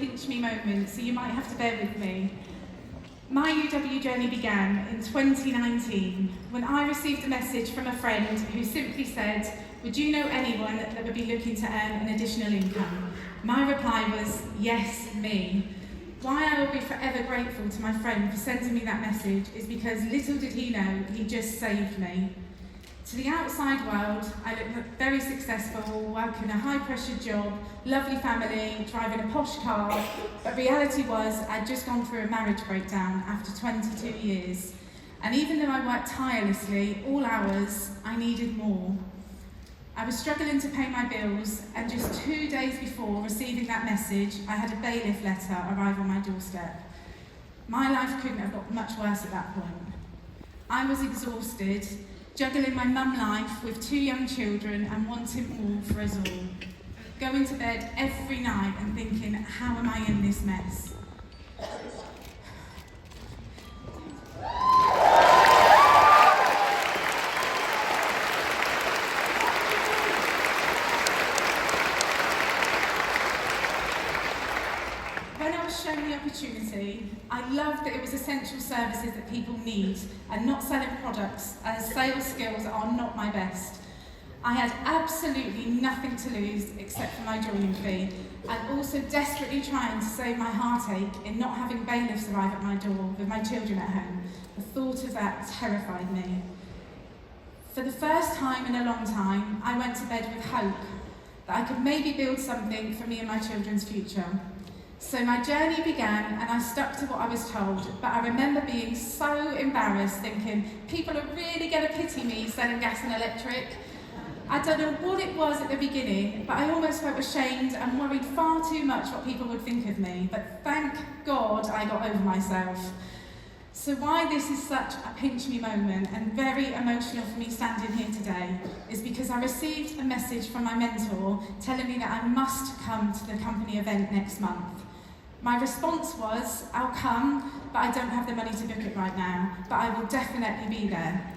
pinch me moment, so you might have to bear with me. My UW journey began in 2019 when I received a message from a friend who simply said, "Would you know anyone that would be looking to earn an additional income?" My reply was, "Yes, me." Why I will be forever grateful to my friend for sending me that message is because little did he know he just saved me. To the outside world, I looked very successful, working a high-pressure job, lovely family, driving a posh car, but reality was I'd just gone through a marriage breakdown after 22 years. And even though I worked tirelessly, all hours, I needed more. I was struggling to pay my bills, and just 2 days before receiving that message, I had a bailiff letter arrive on my doorstep. My life couldn't have got much worse at that point. I was exhausted, juggling my mum life with 2 young children and wanting more for us all. Going to bed every night and thinking, how am I in this mess? When I was shown the opportunity, I loved that it was essential services that people need and not selling products, as sales skills are not my best. I had absolutely nothing to lose except for my joining fee, and also desperately trying to save my heartache in not having bailiffs arrive at my door with my children at home. The thought of that terrified me. For the first time in a long time, I went to bed with hope that I could maybe build something for me and my children's future. So my journey began, and I stuck to what I was told, but I remember being so embarrassed, thinking, people are really going to pity me selling gas and electric. I don't know what it was at the beginning, but I almost felt ashamed and worried far too much what people would think of me, but thank God I got over myself. So why this is such a pinch me moment and very emotional for me standing here today is because I received a message from my mentor telling me that I must come to the company event next month. My response was, I'll come, but I don't have the money to book it right now, but I will definitely be there.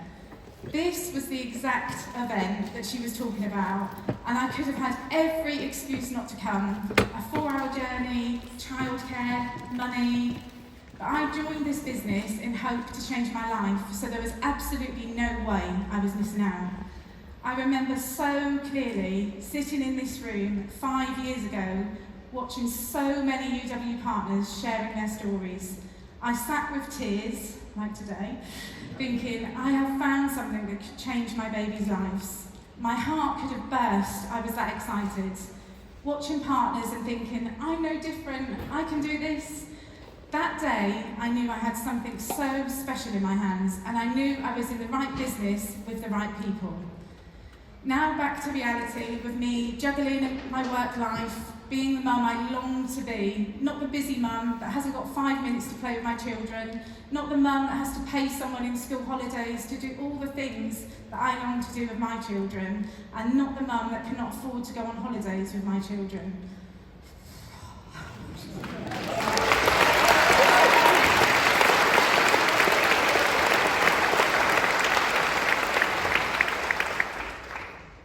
This was the exact event that she was talking about, and I could have had every excuse not to come. A 4-hour journey, childcare, money. But I joined this business in hope to change my life, so there was absolutely no way I was missing out. I remember so clearly sitting in this room 5 years ago, watching so many UW partners sharing their stories. I sat with tears, like today, thinking, I have found something that could change my babies' lives. My heart could have burst, I was that excited. Watching partners and thinking, I'm no different, I can do this. That day, I knew I had something so special in my hands, and I knew I was in the right business with the right people. Now back to reality, with me juggling my work life, being the mum I long to be, not the busy mum that hasn't got 5 minutes to play with my children, not the mum that has to pay someone in school holidays to do all the things that I long to do with my children, and not the mum that cannot afford to go on holidays with my children.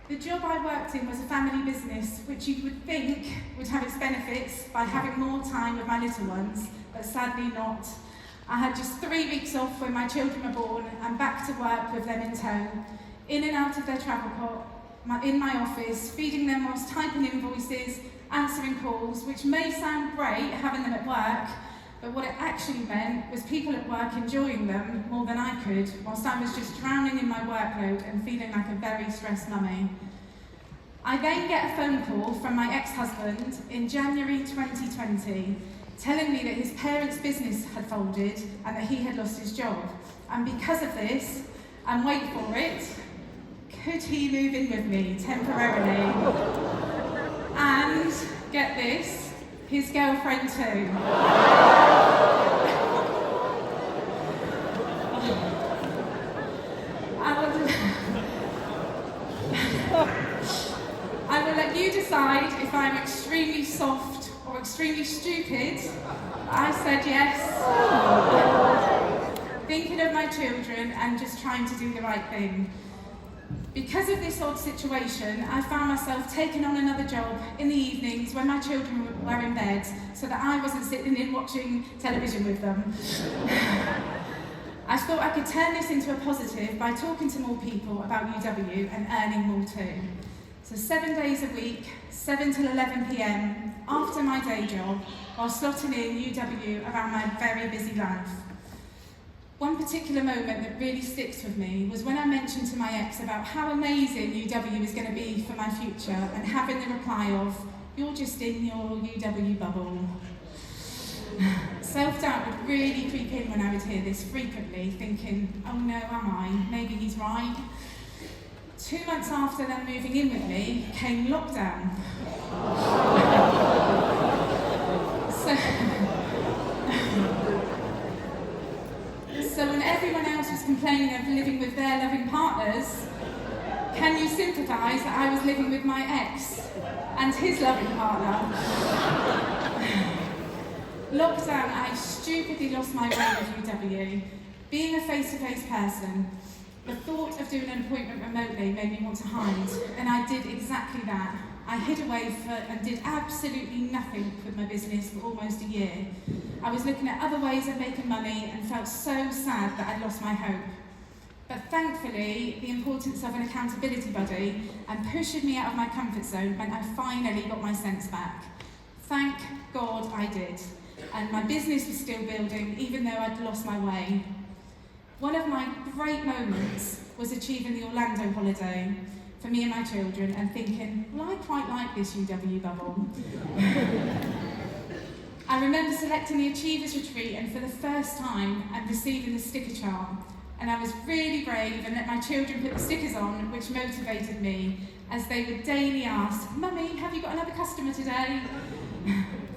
The job I worked in was a family business, which you would think would have its benefits by having more time with my little ones, but sadly not. I had just 3 weeks off when my children were born and back to work with them in tow, in and out of their travel pot, in my office, feeding them whilst typing invoices, answering calls, which may sound great having them at work, but what it actually meant was people at work enjoying them more than I could, whilst I was just drowning in my workload and feeling like a very stressed mummy. I then get a phone call from my ex-husband in January 2020, telling me that his parents' business had folded and that he had lost his job. And because of this, and wait for it, could he move in with me temporarily? And, get this, his girlfriend too. I will let you decide if I'm extremely soft or extremely stupid. I said yes. Thinking of my children and just trying to do the right thing. Because of this odd situation, I found myself taking on another job in the evenings when my children were in bed, so that I wasn't sitting in watching television with them. I thought I could turn this into a positive by talking to more people about UW and earning more too. So 7 days a week, 7 till 11 p.m, after my day job, while slotting in UW around my very busy life. One particular moment that really sticks with me was when I mentioned to my ex about how amazing UW is going to be for my future, and having the reply of, "You're just in your UW bubble." Self-doubt would really creep in when I would hear this frequently, thinking, oh no, am I? Maybe he's right. 2 months after them moving in with me came lockdown. So when everyone else was complaining of living with their loving partners, can you sympathise that I was living with my ex and his loving partner? Lockdown, I stupidly lost my way with UW. Being a face-to-face person, the thought of doing an appointment remotely made me want to hide, and I did exactly that. I hid away and did absolutely nothing with my business for almost a year. I was looking at other ways of making money and felt so sad that I'd lost my hope. But thankfully, the importance of an accountability buddy and pushing me out of my comfort zone meant I finally got my sense back. Thank God I did. And my business was still building, even though I'd lost my way. One of my great moments was achieving the Orlando holiday for me and my children, and thinking, well, I quite like this UW bubble. I remember selecting the Achievers Retreat, and for the first time, and receiving the sticker charm. And I was really brave and let my children put the stickers on, which motivated me, as they would daily ask, "Mummy, have you got another customer today?"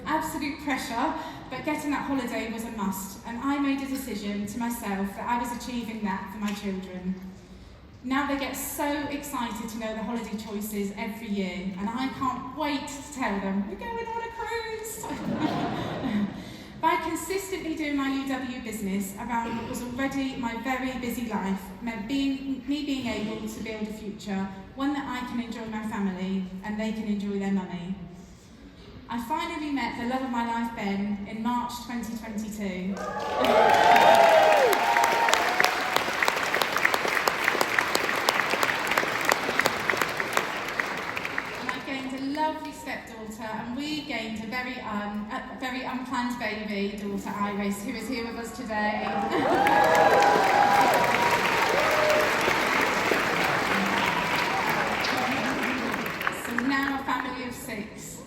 Absolute pressure, but getting that holiday was a must, and I made a decision to myself that I was achieving that for my children. Now they get so excited to know the holiday choices every year, and I can't wait to tell them, we're going on a cruise! By consistently doing my UW business around what was already my very busy life, meant me being able to build a future, one that I can enjoy my family, and they can enjoy their money. I finally met the love of my life, Ben, in March 2022. Lovely stepdaughter, and we gained a very unplanned baby daughter, Iris, who is here with us today. So now a family of 6.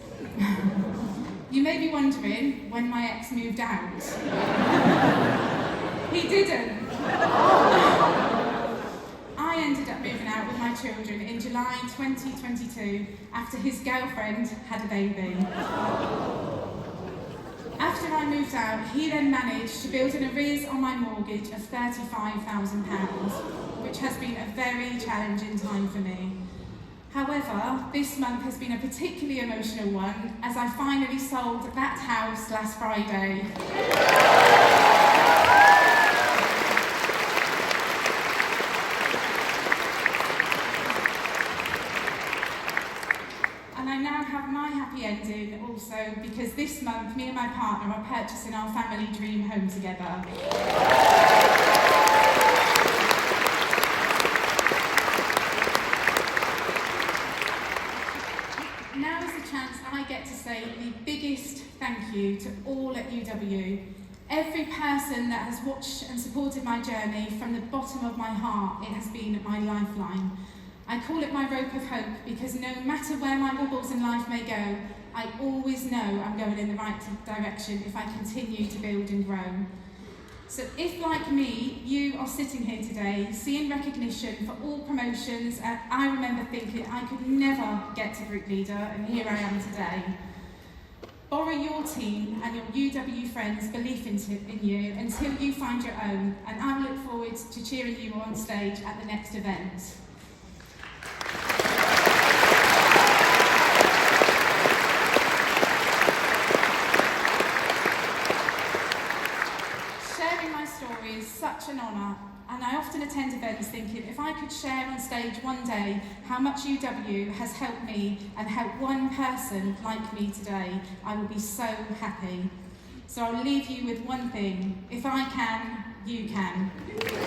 You may be wondering when my ex moved out. He didn't. I ended up moving out with my children in July 2022 after his girlfriend had a baby. After I moved out, he then managed to build an arrears on my mortgage of £35,000, which has been a very challenging time for me. However, this month has been a particularly emotional one, as I finally sold that house last Friday. Ending also because this month me and my partner are purchasing our family dream home together. Now is the chance I get to say the biggest thank you to all at UW. Every person that has watched and supported my journey from the bottom of my heart. It has been my lifeline. I call it my rope of hope because no matter where my wobbles in life may go, I always know I'm going in the right direction if I continue to build and grow. So if, like me, you are sitting here today, seeing recognition for all promotions, I remember thinking I could never get to group leader, and here I am today. Borrow your team and your UW friends' belief in you until you find your own, and I look forward to cheering you on stage at the next event. Sharing my story is such an honour, And I often attend events thinking, if I could share on stage one day how much UW has helped me and helped one person like me today, I will be so happy. So I'll leave you with one thing: if I can, you can.